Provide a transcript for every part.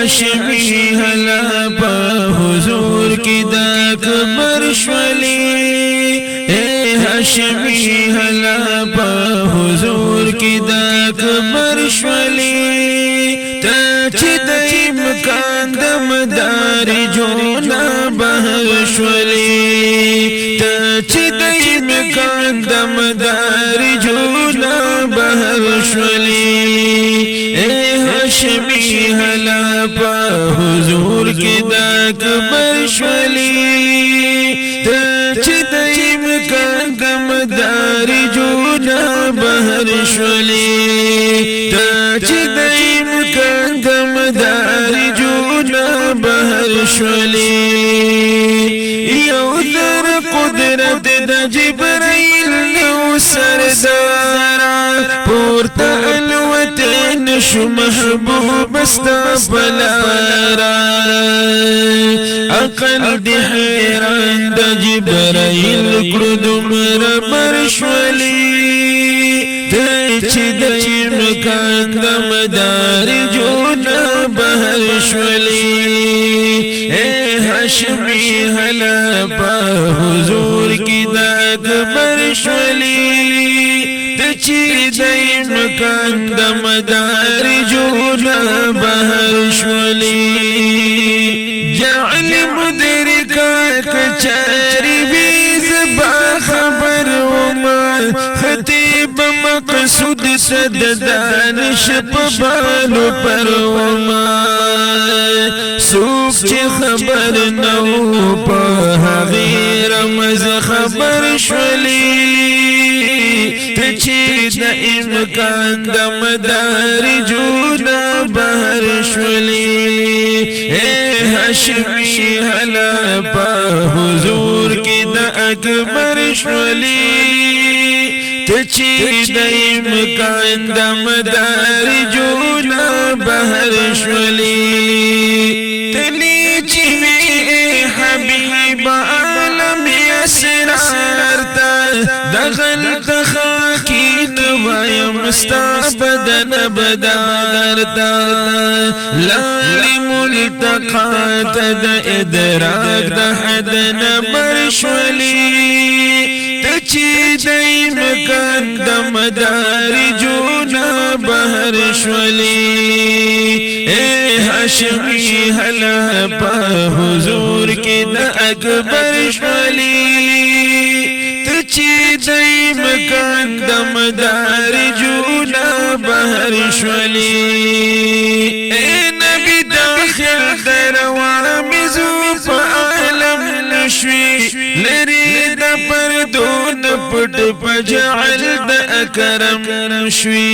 हाशमी हला पा हुजूर की दाकबर शवली हाशमी हला पा हुजूर की दाकबर शवली तचिदइम कांदम दारी जोना बहर शवली तचिदइम कांदम दारी जोना बहर शवली हाशमी हला पा हुजूर की दाकबर शवली तचिदइम कांदम दारी जोना बहर शवली तचिदइम कांदम दारी जोना बहर शवली यौदर कुदरत द जिब्राइल नौ सरदारा पुरता अलवतन शु महबूब बस्ता बलारा अकल दी हैरान द जिब्राइल कुदुमर बरशवली तचिदइम कांदम दारी जोना बहर शवली हाशमी हला पा हुजूर की दाकबर शवली तचिदइम कांदम दारी जोना बहर शवली जाल मुदरिका कचारी बीज बाखबर उमा खतीब मकसूद सद दानिश बालो पर उमा सूख चे खबर नौ पा हगीर मज खबर शवली तचिदइम कांदम दारी जोना बहर शवली हाशमी हला पा हुजूर की दाकबर शवली तचिदइम कांदम दारी जोना बहर शवली तलीची में हबीब आलम असरार ता दगल तखाकी नवायम बदन बदारता लाली मुल्तका तद इदराक द हदन बरशवली तचिदइम कांदम दारी जोना बहर शवली हाशमी हला पा हुजूर की दाकबर शवली तचिदइम कांदम दारी जोना बहर शवली नबी दाखिल दरवामिज़ु पा आलम नशवी लरी द पردون पट पजाल द अकरम शवी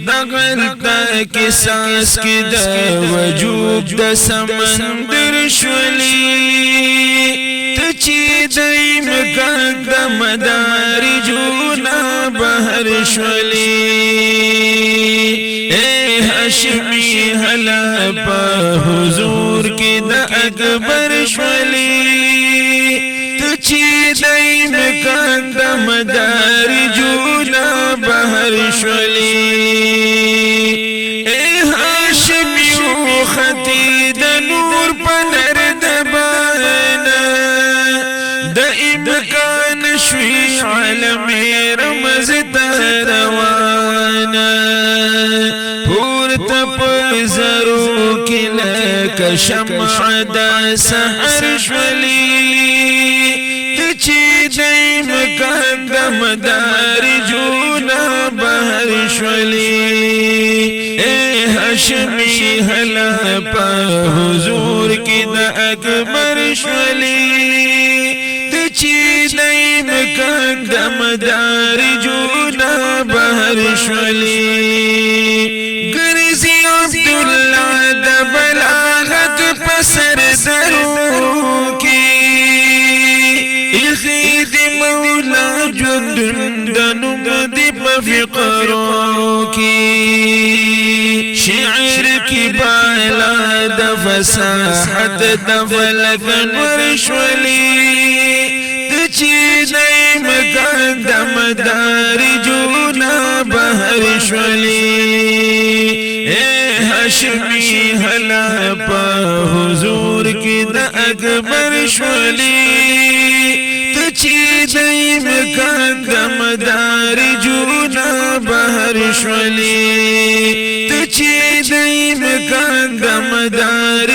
दगल तक सांस की द वजूद द समंदर शवली तचिदइम कांदम दारी जोना बहर शवली हाशमी हला पा हुजूर की दाकबर शवली तचिदइम कांदम दारी जोना बहर शवली हाशमी खती द नूर पनर दबाना द इमकान शवी आलम रमज तरवाना पूर तप जरू किला कशमع दा सहर शवली तचिदइम कांदम दारी जोना बहर शवली हाशमी हला पा हुजूर की दाकबर शवली तचिदइम कांदम दारी जोना बहर शवली गर्जी अब्दुल्ला द बलागत पसर दरों की इखीद मौला जुंदनु गदिब फिकरों की शिዕर की बाला द फसाहत द फलक वर्शवली तचिदइम कांदम दारी जोना बहर शवली हाशमी हला पा हुजूर की द अकबर शवली तची दईम का दमदार जूना बहर शवली तची दईम का दमदार